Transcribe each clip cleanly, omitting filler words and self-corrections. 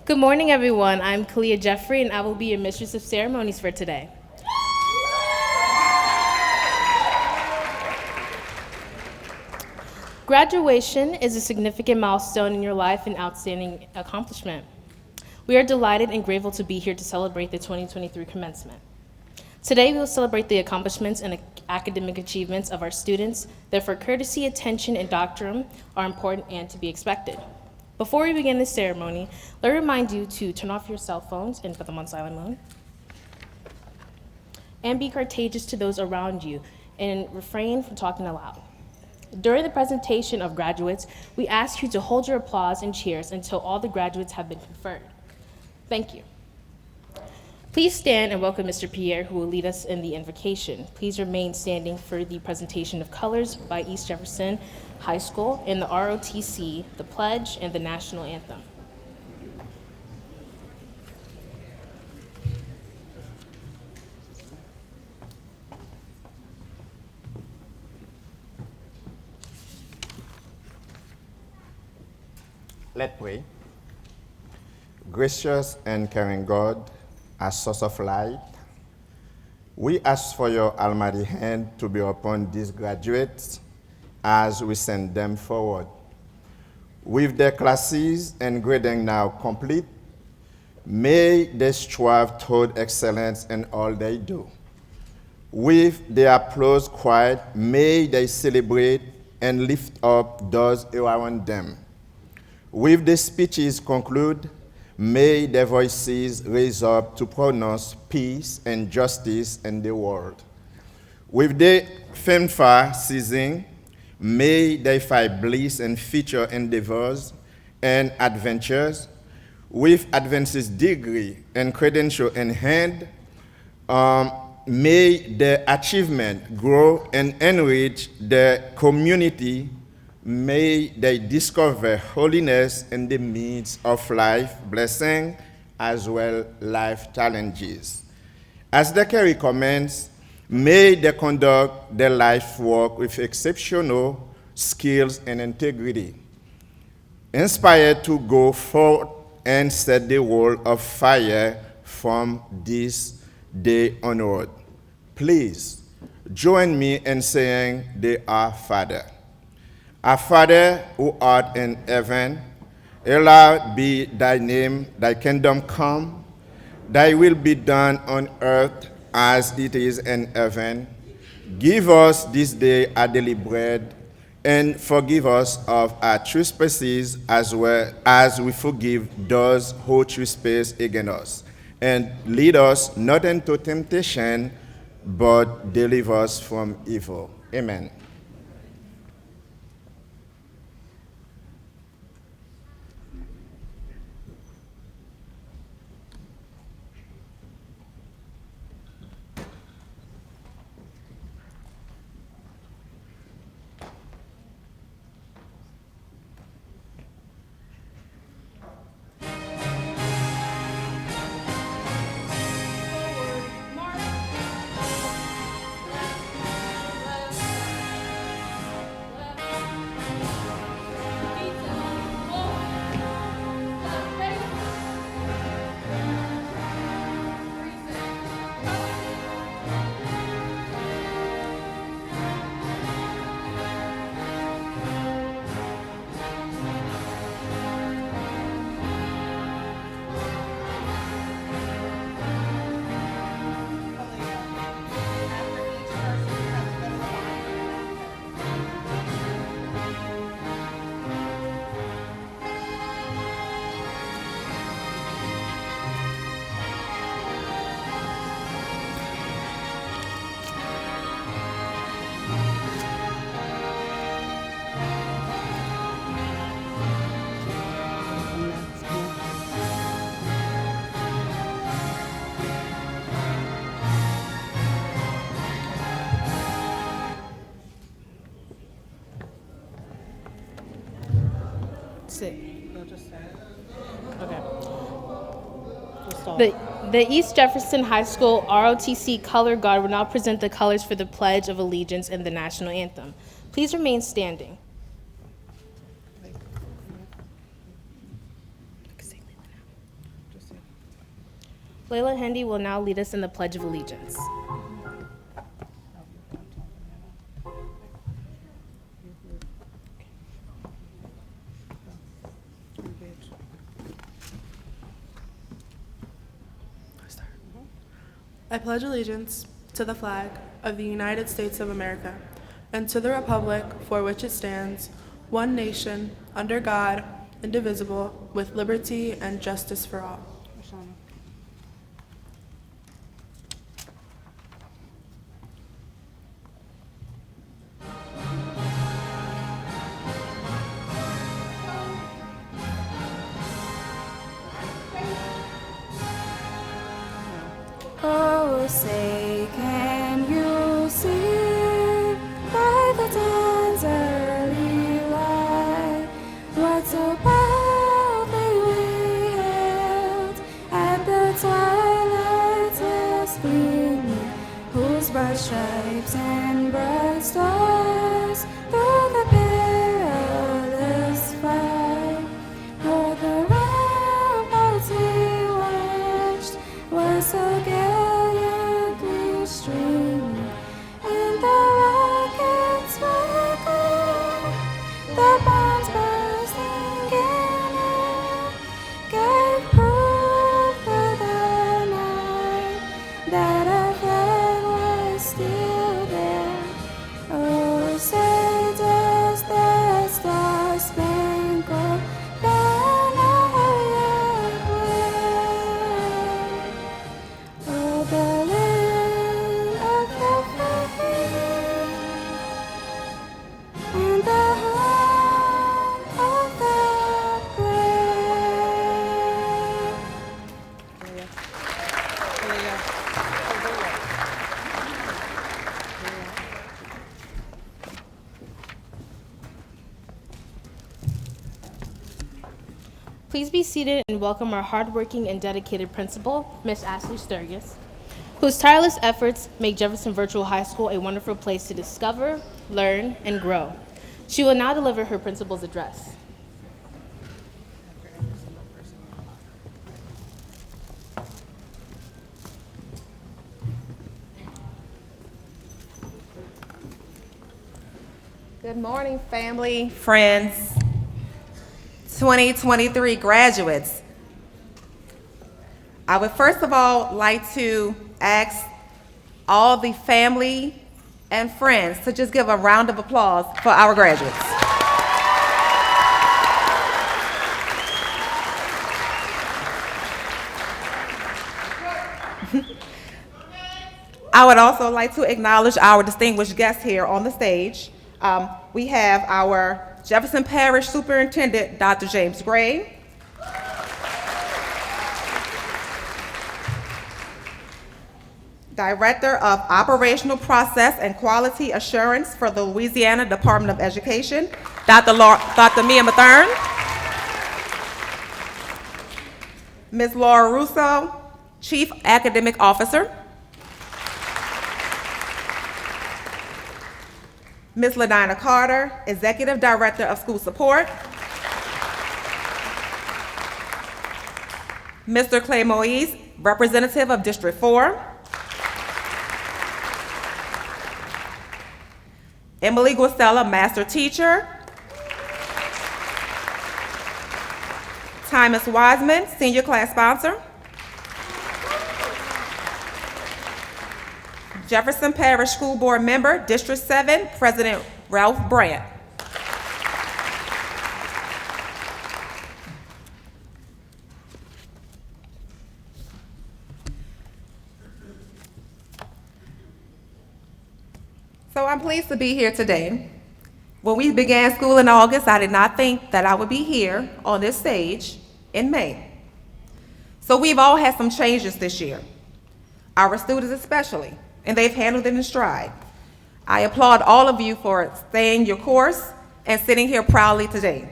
Good morning, everyone. I'm Kalia Jeffrey, and I will be your mistress of ceremonies for today. Graduation is a significant milestone in your life and outstanding accomplishment. We are delighted and grateful to be here to celebrate the 2023 commencement. Today, we will celebrate the accomplishments and academic achievements of our students. Therefore, courtesy, attention, and doctrine are important and to be expected. Before we begin this ceremony, let me remind you to turn off your cell phones and put them on silent mode, and be courteous to those around you, and refrain from talking aloud. During the presentation of graduates, we ask you to hold your applause and cheers until all the graduates have been conferred. Thank you. Please stand and welcome Mr. Pierre, who will lead us in the invocation. Please remain standing for the presentation of colors by East Jefferson High School and the ROTC, the pledge, and the national anthem. Let's pray. Gracious and caring God, as source of light, we ask for your almighty hand to be upon these graduates as we send them forward. With their classes and grading now complete, may they strive toward excellence in all they do. With their applause quiet, may they celebrate and lift up those around them. With the speeches conclude, may their voices raise up to pronounce peace and justice in the world. With the fanfare ceasing, may they find bliss and future endeavors and adventures. With advances degree and credential in hand, may their achievement grow and enrich the community. May they discover holiness in the midst of life blessing as well life challenges. As the carry commence, may they conduct their life work with exceptional skills and integrity, inspired to go forth and set the world afire from this day onward. Please join me in saying the Our Father. Our Father, who art in heaven, hallowed be thy name, thy kingdom come, thy will be done on earth as it is in heaven. Give us this day our daily bread, and forgive us of our trespasses as well as we forgive those who trespass against us. And lead us not into temptation, but deliver us from evil. Amen. Sit. Okay. start. The East Jefferson High School ROTC Color Guard will now present the colors for the Pledge of Allegiance and the National Anthem. Please remain standing. Layla Hendy will now lead us in the Pledge of Allegiance. I pledge allegiance to the flag of the United States of America and to the republic for which it stands, one nation, under God, indivisible, with liberty and justice for all. Oh, say, can you see by the dawn's early light what so proudly we hailed at the twilight's last gleaming, whose bright stripes and bright stars through the perilous fight o'er the ramparts we watched were so gallantly streaming, and the rockets were clear, the bombs bursting in air gave proof for the night that our flag was still there. Oh, say does that star-spangled banner yet wave? Oh, the land of the free and the home of the brave. Please be seated and welcome our hardworking and dedicated principal, Miss Ashley Sturgis, whose tireless efforts make Jefferson Virtual High School a wonderful place to discover, learn, and grow. She will now deliver her principal's address. Good morning, family, friends, 2023 graduates. I would first of all like to ask all the family and friends to just give a round of applause for our graduates. I would also like to acknowledge our distinguished guests here on the stage. We have our Jefferson Parish Superintendent, Dr. James Gray. Director of Operational Process and Quality Assurance for the Louisiana Department of Education, Dr. Mia Mathern. Ms. Laura Russo, Chief Academic Officer. Ms. LaDina Carter, Executive Director of School Support. Mr. Clay Moise, Representative of District 4. Emily Guastella, Master Teacher. Thomas Wiseman, Senior Class Sponsor. Jefferson Parish School Board Member, District 7, President Ralph Brandt. So I'm pleased to be here today. When we began school in August, I did not think that I would be here on this stage in May. So we've all had some changes this year, our students especially, and they've handled it in stride. I applaud all of you for staying your course and sitting here proudly today.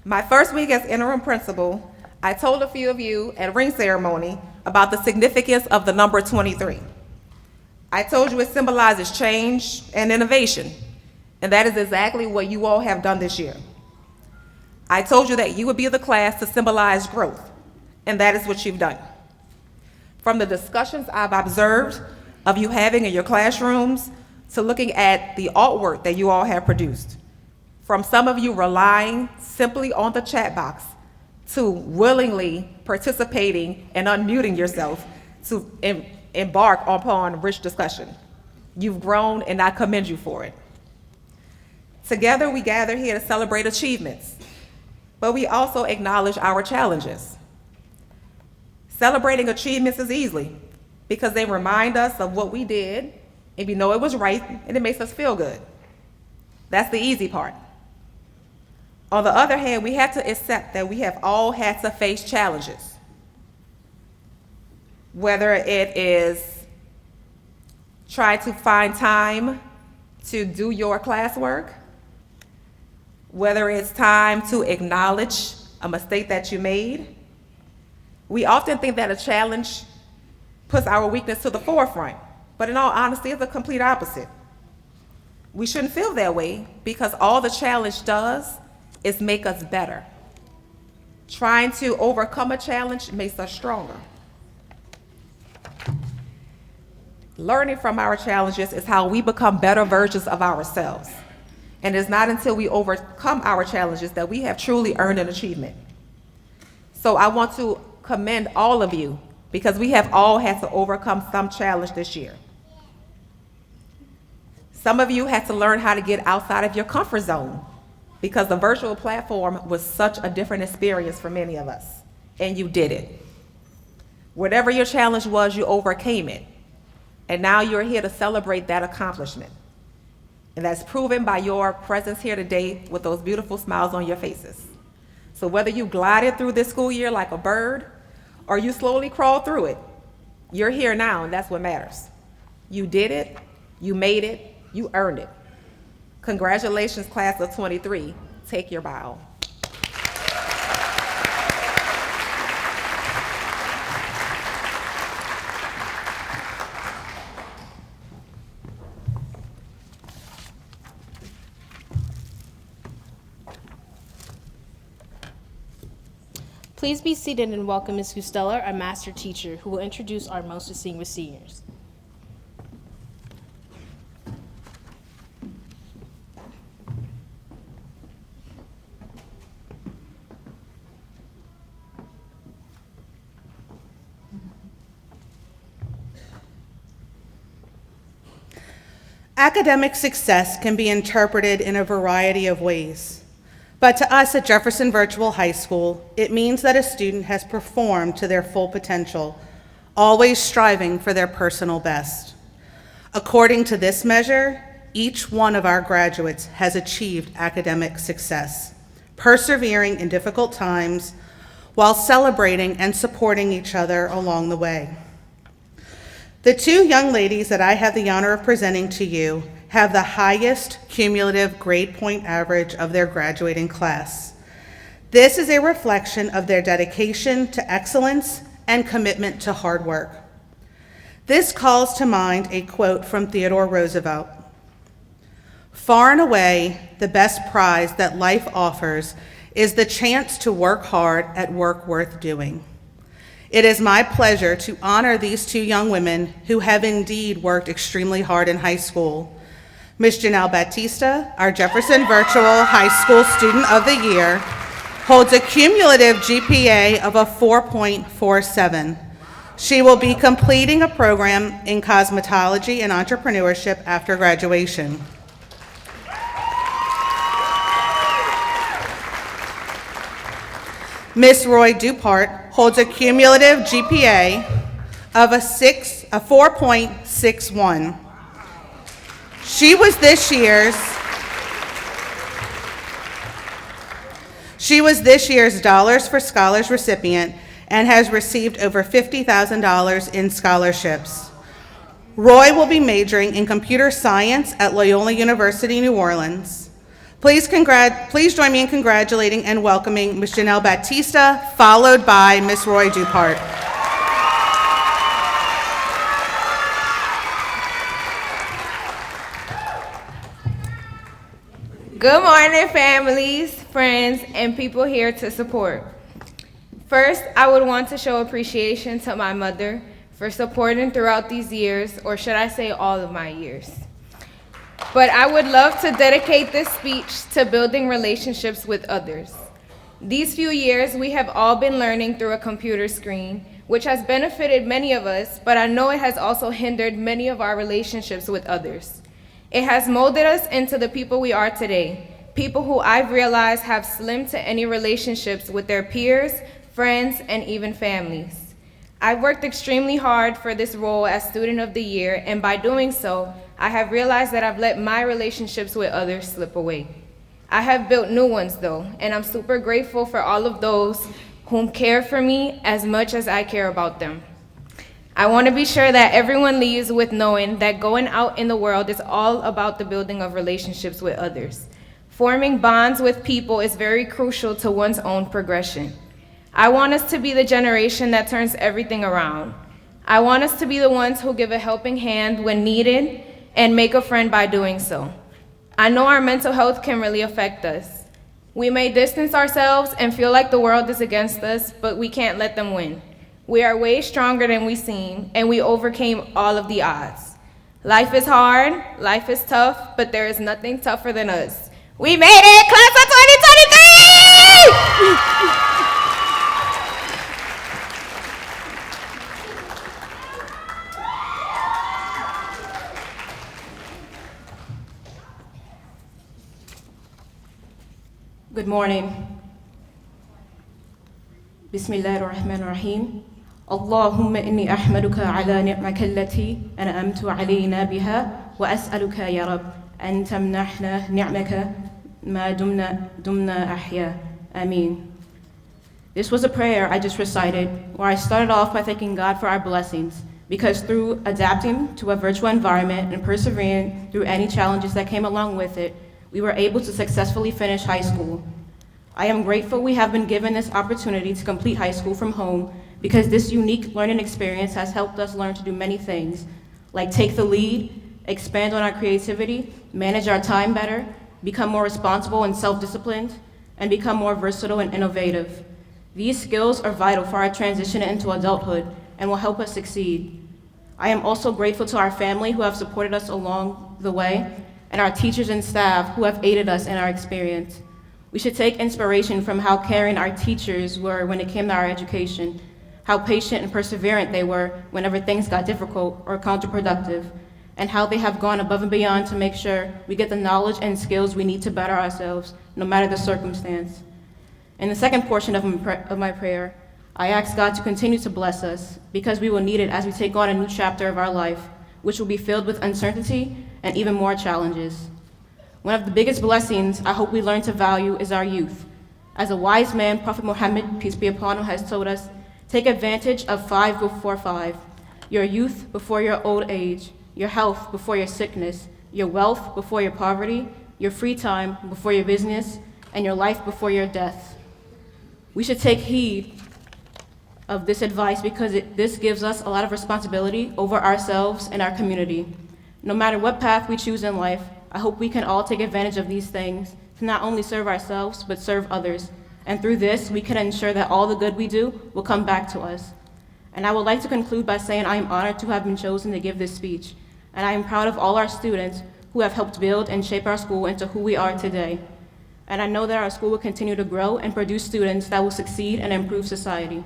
My first week as interim principal, I told a few of you at ring ceremony about the significance of the number 23. I told you it symbolizes change and innovation, and that is exactly what you all have done this year. I told you that you would be the class to symbolize growth, and that is what you've done. from the discussions I've observed of you having in your classrooms to looking at the artwork that you all have produced, from some of you relying simply on the chat box to willingly participating and unmuting yourself to embark upon rich discussion. You've grown, and I commend you for it. Together, we gather here to celebrate achievements, but we also acknowledge our challenges. Celebrating achievements is easy because they remind us of what we did, and we know it was right, and it makes us feel good. That's the easy part. On the other hand, we have to accept that we have all had to face challenges. Whether it is try to find time to do your classwork, whether it's time to acknowledge a mistake that you made. We often think that a challenge puts our weakness to the forefront, but in all honesty, it's the complete opposite. We shouldn't feel that way because all the challenge does is make us better. Trying to overcome a challenge makes us stronger. Learning from our challenges is how we become better versions of ourselves. And it's not until we overcome our challenges that we have truly earned an achievement. So I want to commend all of you because we have all had to overcome some challenge this year. Some of you had to learn how to get outside of your comfort zone because the virtual platform was such a different experience for many of us, and you did it. Whatever your challenge was, you overcame it. And now you're here to celebrate that accomplishment. And that's proven by your presence here today with those beautiful smiles on your faces. So whether you glided through this school year like a bird or you slowly crawled through it, you're here now, and that's what matters. You did it, you made it, you earned it. Congratulations, class of 23. Take your bow. Please be seated and welcome Ms. Gustella, our master teacher, who will introduce our most distinguished seniors. Academic success can be interpreted in a variety of ways. But to us at Jefferson Virtual High School, it means that a student has performed to their full potential, always striving for their personal best. According to this measure, each one of our graduates has achieved academic success, persevering in difficult times while celebrating and supporting each other along the way. The two young ladies that I have the honor of presenting to you have the highest cumulative grade point average of their graduating class. This is a reflection of their dedication to excellence and commitment to hard work. This calls to mind a quote from Theodore Roosevelt. "Far and away, the best prize that life offers is the chance to work hard at work worth doing." It is my pleasure to honor these two young women who have indeed worked extremely hard in high school. Ms. Janelle Batista, our Jefferson Virtual High School Student of the Year, holds a cumulative GPA of a 4.47. She will be completing a program in cosmetology and entrepreneurship after graduation. Ms. Roy Dupart holds a cumulative GPA of a 4.61. She was this year's Dollars for Scholars recipient and has received over $50,000 in scholarships. Roy will be majoring in computer science at Loyola University, New Orleans. Please join me in congratulating and welcoming Ms. Janelle Batista, followed by Ms. Roy Dupart. Good morning, families, friends, and people here to support. First, I would want to show appreciation to my mother for supporting throughout these years, or should I say all of my years. But I would love to dedicate this speech to building relationships with others. These few years, we have all been learning through a computer screen, which has benefited many of us, but I know it has also hindered many of our relationships with others. It has molded us into the people we are today, people who I've realized have slim to any relationships with their peers, friends, and even families. I've worked extremely hard for this role as Student of the Year, and by doing so, I have realized that I've let my relationships with others slip away. I have built new ones though, and I'm super grateful for all of those whom care for me as much as I care about them. I want to be sure that everyone leaves with knowing that going out in the world is all about the building of relationships with others. Forming bonds with people is very crucial to one's own progression. I want us to be the generation that turns everything around. I want us to be the ones who give a helping hand when needed and make a friend by doing so. I know our mental health can really affect us. We may distance ourselves and feel like the world is against us, but we can't let them win. We are way stronger than we seem, and we overcame all of the odds. Life is hard, life is tough, but there is nothing tougher than us. We made it, class of 2023! Good morning. Bismillah ar-Rahman ar-Rahim. Allahumma inni ahmaduka ala ni'maka allati an'amtu alayna biha wa as'aluka ya Rab an tamnahna ni'maka ma dumna ahya. Ameen. This was a prayer I just recited where I started off by thanking God for our blessings, because through adapting to a virtual environment and persevering through any challenges that came along with it, we were able to successfully finish high school. I am grateful we have been given this opportunity to complete high school from home, because this unique learning experience has helped us learn to do many things, like take the lead, expand on our creativity, manage our time better, become more responsible and self-disciplined, and become more versatile and innovative. These skills are vital for our transition into adulthood and will help us succeed. I am also grateful to our family who have supported us along the way, and our teachers and staff who have aided us in our experience. We should take inspiration from how caring our teachers were when it came to our education, how patient and perseverant they were whenever things got difficult or counterproductive, and how they have gone above and beyond to make sure we get the knowledge and skills we need to better ourselves, no matter the circumstance. In the second portion of my prayer, I ask God to continue to bless us, because we will need it as we take on a new chapter of our life, which will be filled with uncertainty and even more challenges. One of the biggest blessings I hope we learn to value is our youth. As a wise man, Prophet Muhammad, peace be upon him, has told us, take advantage of 5 before 5. Your youth before your old age, your health before your sickness, your wealth before your poverty, your free time before your business, and your life before your death. We should take heed of this advice, because this gives us a lot of responsibility over ourselves and our community. No matter what path we choose in life, I hope we can all take advantage of these things to not only serve ourselves, but serve others. And through this, we can ensure that all the good we do will come back to us. And I would like to conclude by saying I am honored to have been chosen to give this speech. And I am proud of all our students who have helped build and shape our school into who we are today. And I know that our school will continue to grow and produce students that will succeed and improve society.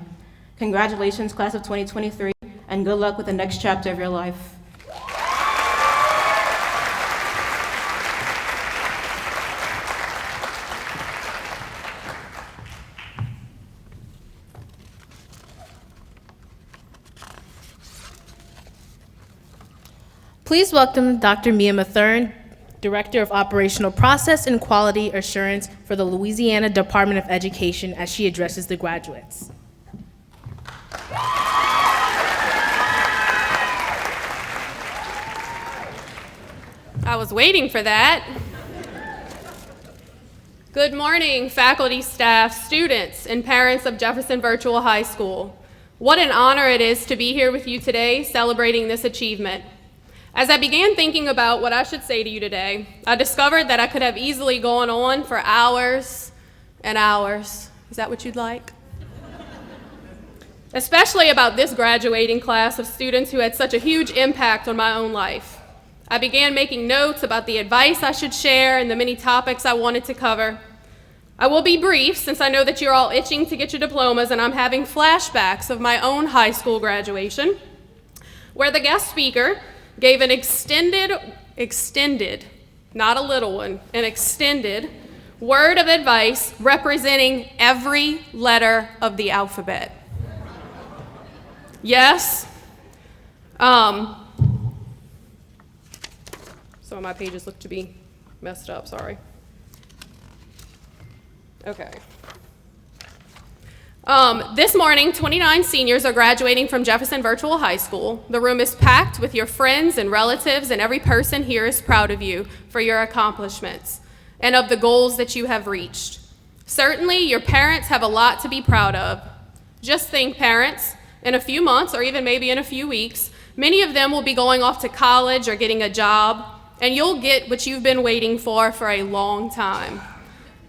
Congratulations, class of 2023, and good luck with the next chapter of your life. Please welcome Dr. Mia Mathern, Director of Operational Process and Quality Assurance for the Louisiana Department of Education, as she addresses the graduates. I was waiting for that. Good morning, faculty, staff, students, and parents of Jefferson Virtual High School. What an honor it is to be here with you today celebrating this achievement. As I began thinking about what I should say to you today, I discovered that I could have easily gone on for hours and hours. Is that what you'd like? especially about this graduating class of students who had such a huge impact on my own life. I began making notes about the advice I should share and the many topics I wanted to cover. I will be brief since I know that you're all itching to get your diplomas and I'm having flashbacks of my own high school graduation, where the guest speaker gave an extended, not a little one, an extended word of advice representing every letter of the alphabet. Yes. Some of my pages look to be messed up, sorry. Okay. This morning, 29 seniors are graduating from Jefferson Virtual High School. The room is packed with your friends and relatives, and every person here is proud of you for your accomplishments and of the goals that you have reached. Certainly, your parents have a lot to be proud of. Just think, parents, in a few months, or even maybe in a few weeks, many of them will be going off to college or getting a job, and you'll get what you've been waiting for a long time.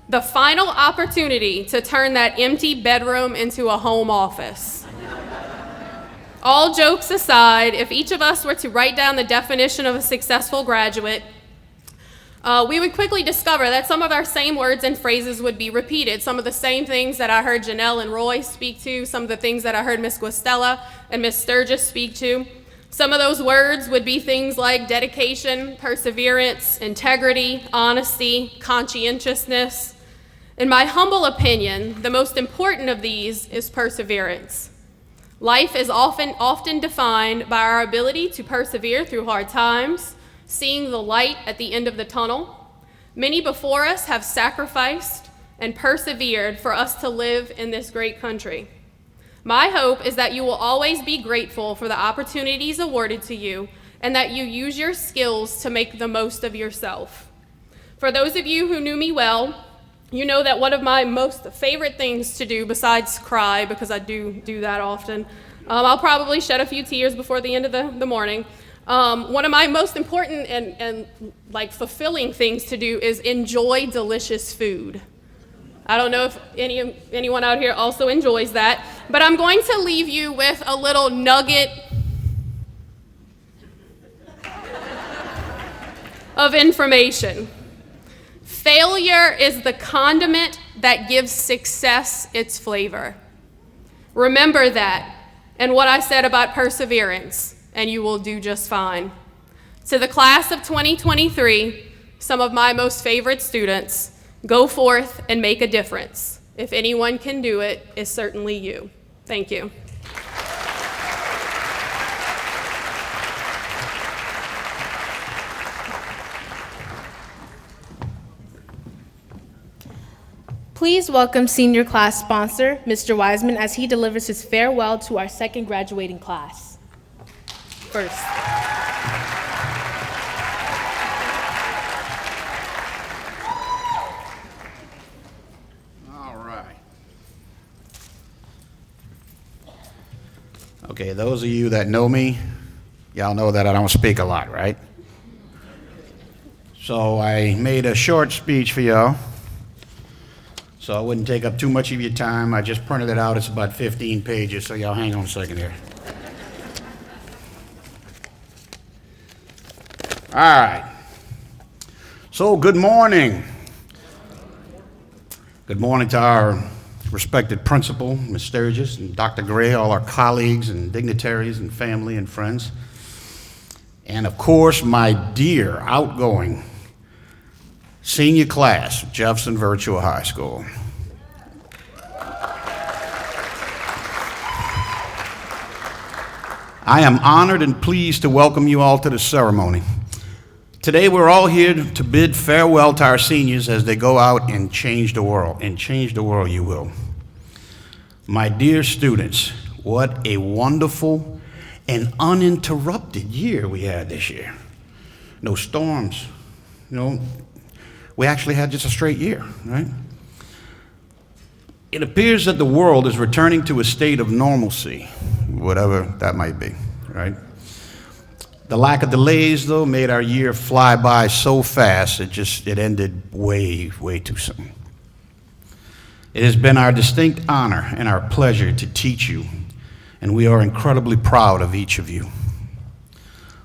The final opportunity to turn that empty bedroom into a home office. All jokes aside, if each of us were to write down the definition of a successful graduate, we would quickly discover that some of our same words and phrases would be repeated. Some of the same things that I heard Janelle and Roy speak to, some of the things that I heard Miss Guastella and Miss Sturgis speak to. Some of those words would be things like dedication, perseverance, integrity, honesty, conscientiousness. In my humble opinion, the most important of these is perseverance. Life is often defined by our ability to persevere through hard times, seeing the light at the end of the tunnel. Many before us have sacrificed and persevered for us to live in this great country. My hope is that you will always be grateful for the opportunities awarded to you and that you use your skills to make the most of yourself. For those of you who knew me well, you know that one of my most favorite things to do, besides cry, because I do that often, I'll probably shed a few tears before the end of the morning. One of my most important and fulfilling things to do is enjoy delicious food. I don't know if anyone out here also enjoys that, but I'm going to leave you with a little nugget of information. Failure is the condiment that gives success its flavor. Remember that and what I said about perseverance, and you will do just fine. To the class of 2023, some of my most favorite students, go forth and make a difference. If anyone can do it, it's certainly you. Thank you. Please welcome senior class sponsor, Mr. Wiseman, as he delivers his farewell to our second graduating class. First. All right. Okay, those of you that know me, y'all know that I don't speak a lot, right? So I made a short speech for y'all, so I wouldn't take up too much of your time. I just printed it out. It's about 15 pages, so y'all hang on a second here. All right. So good morning. Good morning to our respected principal, Ms. Sturgis, and Dr. Gray, all our colleagues and dignitaries and family and friends. And of course, my dear outgoing senior class, Jefferson Virtual High School. I am honored and pleased to welcome you all to the ceremony. Today we're all here to bid farewell to our seniors as they go out and change the world, and change the world you will. My dear students, what a wonderful and uninterrupted year we had this year. No storms, we actually had just a straight year, right? It appears that the world is returning to a state of normalcy, whatever that might be, right? The lack of delays, though, made our year fly by so fast, it ended way, way too soon. It has been our distinct honor and our pleasure to teach you and we are incredibly proud of each of you.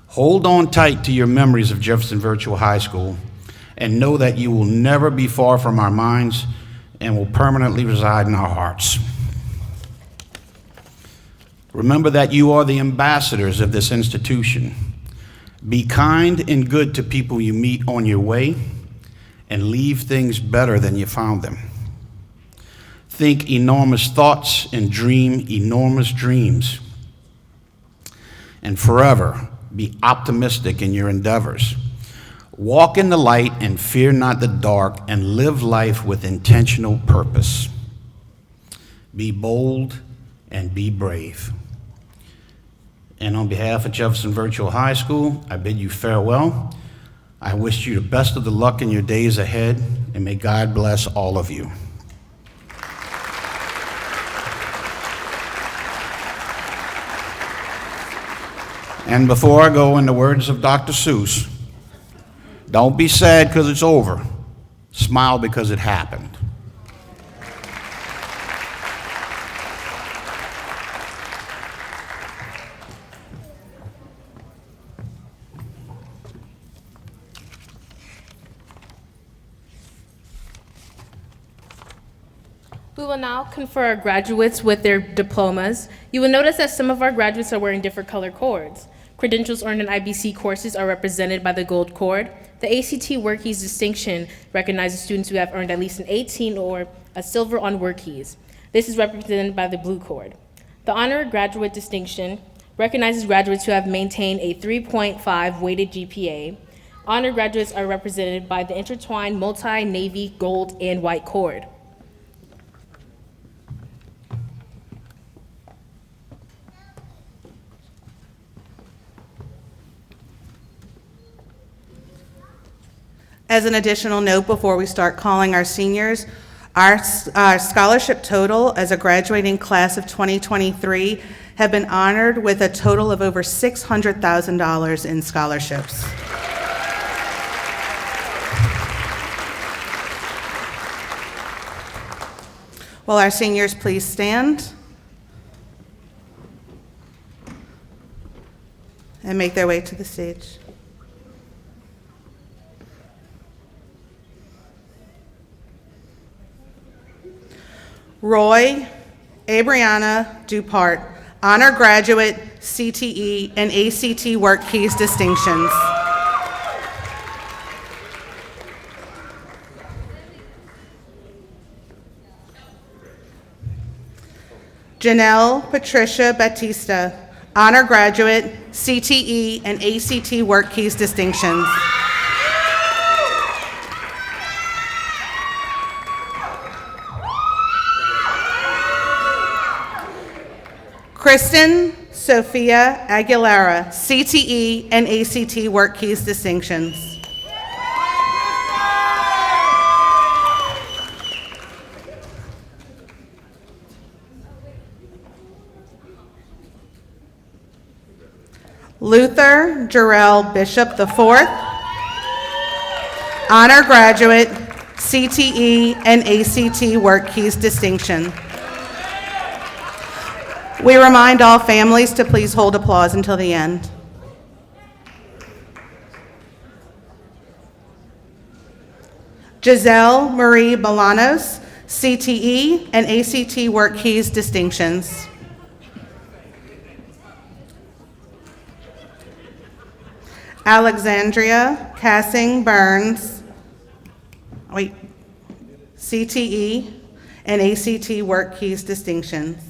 Hold on tight to your memories of Jefferson Virtual High School, and know that you will never be far from our minds and will permanently reside in our hearts. Remember that you are the ambassadors of this institution. Be kind and good to people you meet on your way, and leave things better than you found them. Think enormous thoughts and dream enormous dreams. And forever, be optimistic in your endeavors. Walk in the light and fear not the dark, and live life with intentional purpose. Be bold and be brave. And on behalf of Jefferson Virtual High School, I bid you farewell. I wish you the best of the luck in your days ahead, and may God bless all of you. And before I go, in the words of Dr. Seuss, don't be sad because it's over. Smile because it happened. We will now confer our graduates with their diplomas. You will notice that some of our graduates are wearing different color cords. Credentials earned in IBC courses are represented by the gold cord. The ACT Work Keys distinction recognizes students who have earned at least an 18 or a silver on work keys. This is represented by the blue cord. The honor graduate distinction recognizes graduates who have maintained a 3.5 weighted GPA. Honor graduates are represented by the intertwined multi-navy gold and white cord. As an additional note before we start calling our seniors, our scholarship total as a graduating class of 2023 have been honored with a total of over $600,000 in scholarships. Will our seniors please stand and make their way to the stage? Roy Abriana Dupart, honor graduate, CTE and ACT Work Keys distinctions. Janelle Patricia Batista, honor graduate, CTE and ACT Work Keys distinctions. Kristen Sophia Aguilera, CTE and ACT Work Keys distinctions. Luther Jarrell Bishop IV, honor graduate, CTE and ACT Work Keys distinction. We remind all families to please hold applause until the end. Giselle Marie Bolanos, CTE and ACT Work Keys distinctions. Alexandria Cassing Burns, CTE and ACT Work Keys distinctions.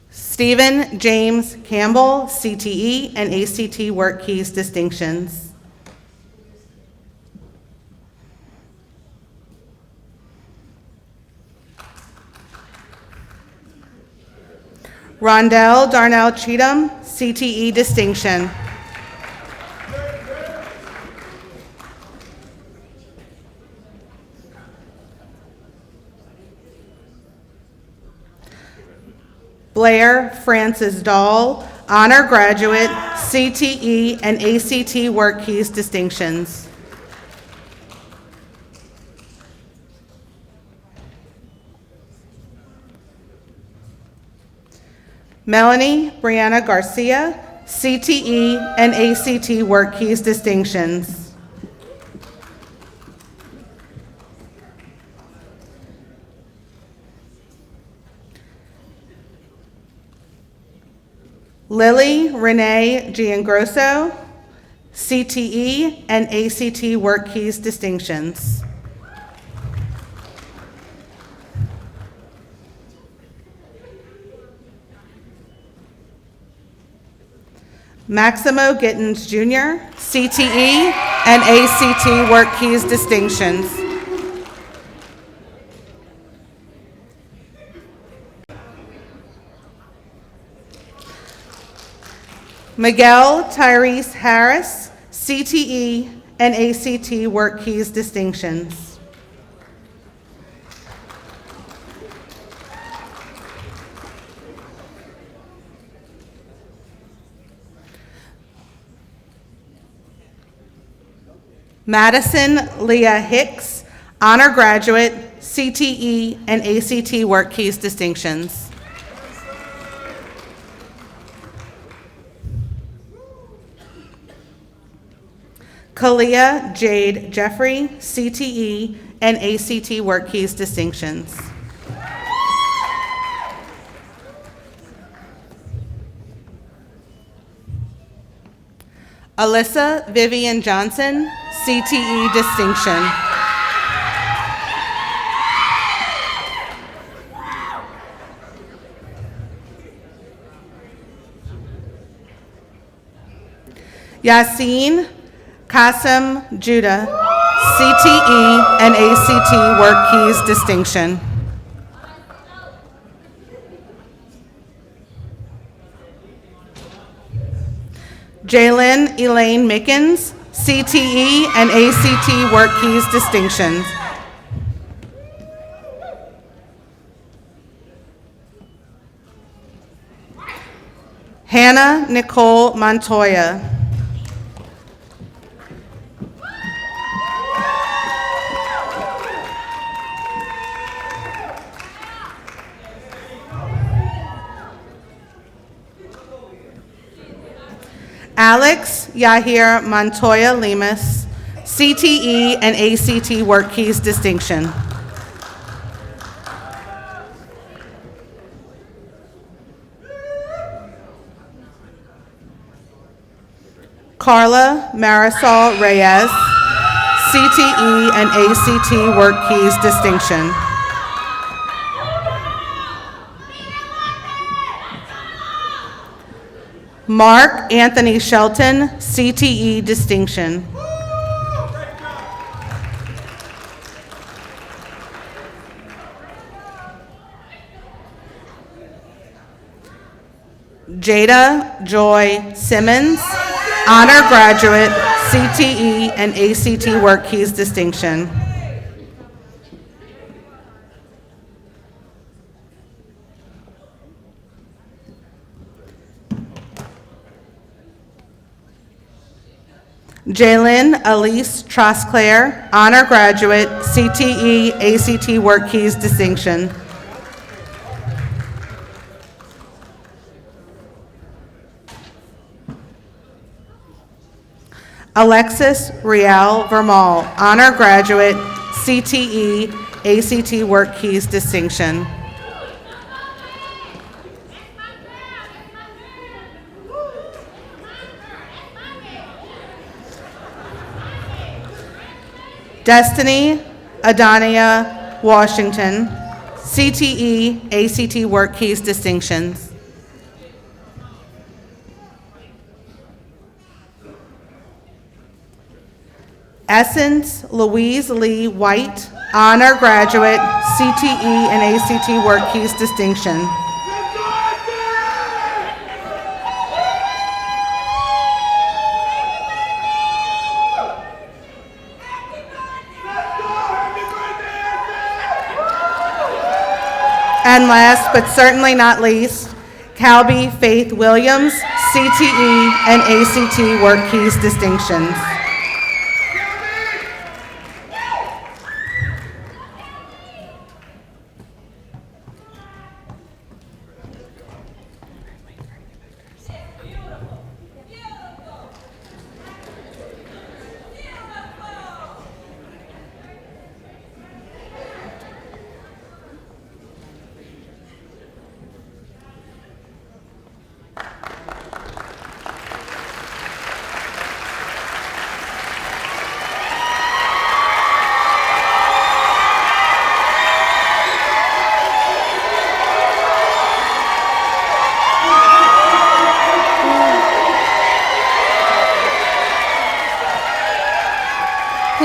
Stephen James Campbell, CTE and ACT Work Keys distinctions. Rondell Darnell Cheatham, CTE distinction. Blair Francis Dahl, honor graduate, CTE and ACT Work Keys distinctions. Melanie Brianna Garcia, CTE and ACT Work Keys distinctions. Lily Renee Giangrosso, CTE and ACT Work Keys distinctions. Maximo Gittens Jr., CTE and ACT Work Keys distinctions. Miguel Tyrese Harris, CTE and ACT Work Keys distinctions. Madison Leah Hicks, honor graduate, CTE and ACT Work Keys distinctions. Kalia Jade Jeffrey, CTE and ACT Work Keys distinctions. Alyssa Vivian Johnson, CTE distinction. Yassine Qasim Judah, CTE and ACT Work Keys distinction. Jalen Elaine Mickens, CTE and ACT Work Keys distinctions. Hannah Nicole Montoya. Alex Yahir Montoya Lemus, CTE and ACT Work Keys distinction. Carla Marisol Reyes, CTE and ACT Work Keys distinction. Mark Anthony Shelton, CTE distinction. Jada Joy Simmons, honor graduate, CTE and ACT Work Keys distinction. Jalen Elise Trosclair, honor graduate, CTE, ACT Work Keys distinction. Alexis Rial Vermal, honor graduate, CTE, ACT Work Keys distinction. Destiny Adania Washington, CTE, ACT Work Keys distinctions. Essence Louise Lee White, honor graduate, CTE and ACT Work Keys distinction. And last but certainly not least, Calby Faith Williams, CTE and ACT Work Keys distinctions.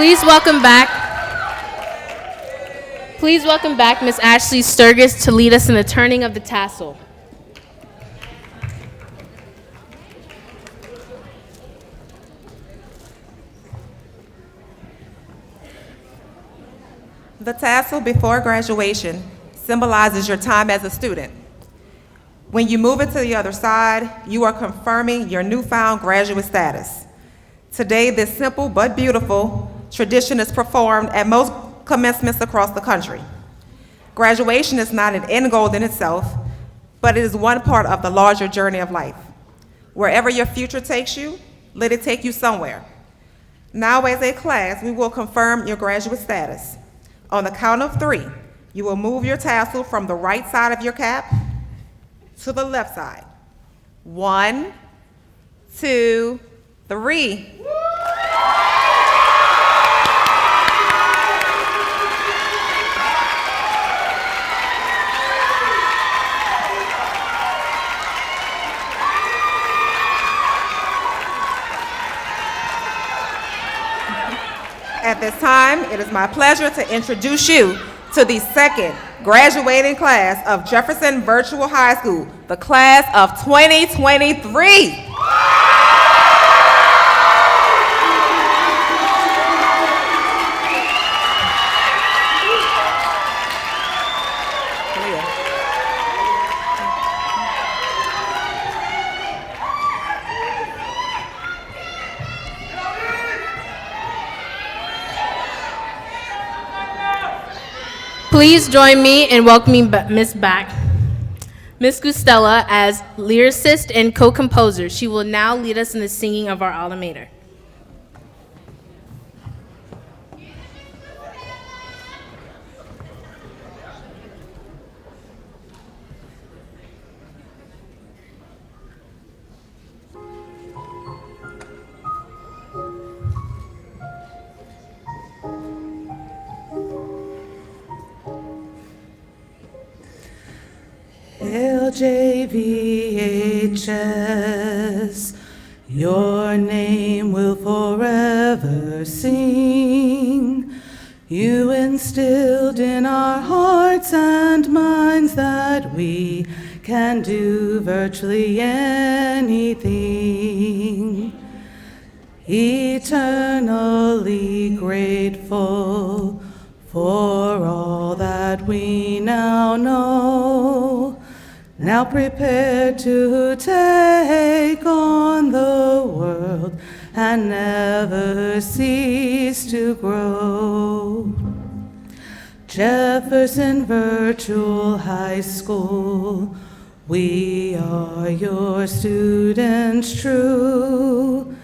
Please welcome back Miss Ashley Sturgis to lead us in the turning of the tassel. The tassel before graduation symbolizes your time as a student. When you move it to the other side, you are confirming your newfound graduate status. Today, this simple but beautiful tradition is performed at most commencements across the country. Graduation is not an end goal in itself, but it is one part of the larger journey of life. Wherever your future takes you, let it take you somewhere. Now, as a class, we will confirm your graduate status. On the count of 3, you will move your tassel from the right side of your cap to the left side. 1, 2, 3. At this time, it is my pleasure to introduce you to the second graduating class of Jefferson Virtual High School, the class of 2023. Please join me in welcoming Miss back. Miss Gustella as lyricist and co-composer. She will now lead us in the singing of our alma mater. LJVHS, your name will forever sing. You instilled in our hearts and minds that we can do virtually anything. Eternally grateful for all that we now know. Now prepare to take on the world and never cease to grow. Jefferson Virtual High School, we are your students true.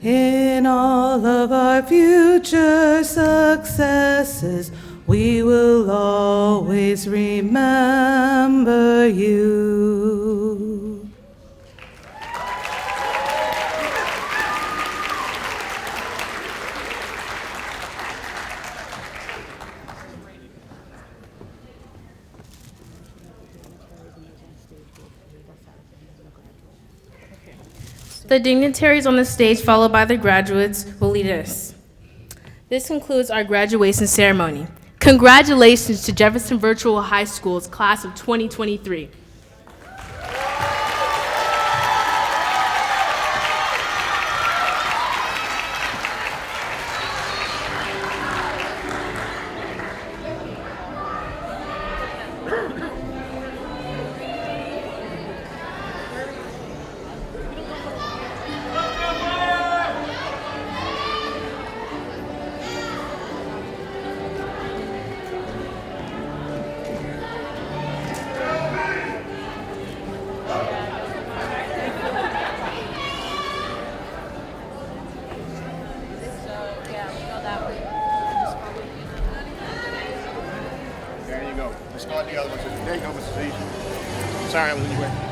In all of our future successes, we will always remember you. The dignitaries on the stage, followed by the graduates, will lead us. This concludes our graduation ceremony. Congratulations to Jefferson Virtual High School's class of 2023. There you go. Let's start the other one. There you go, Mr. Steve. Sorry, I was in your way.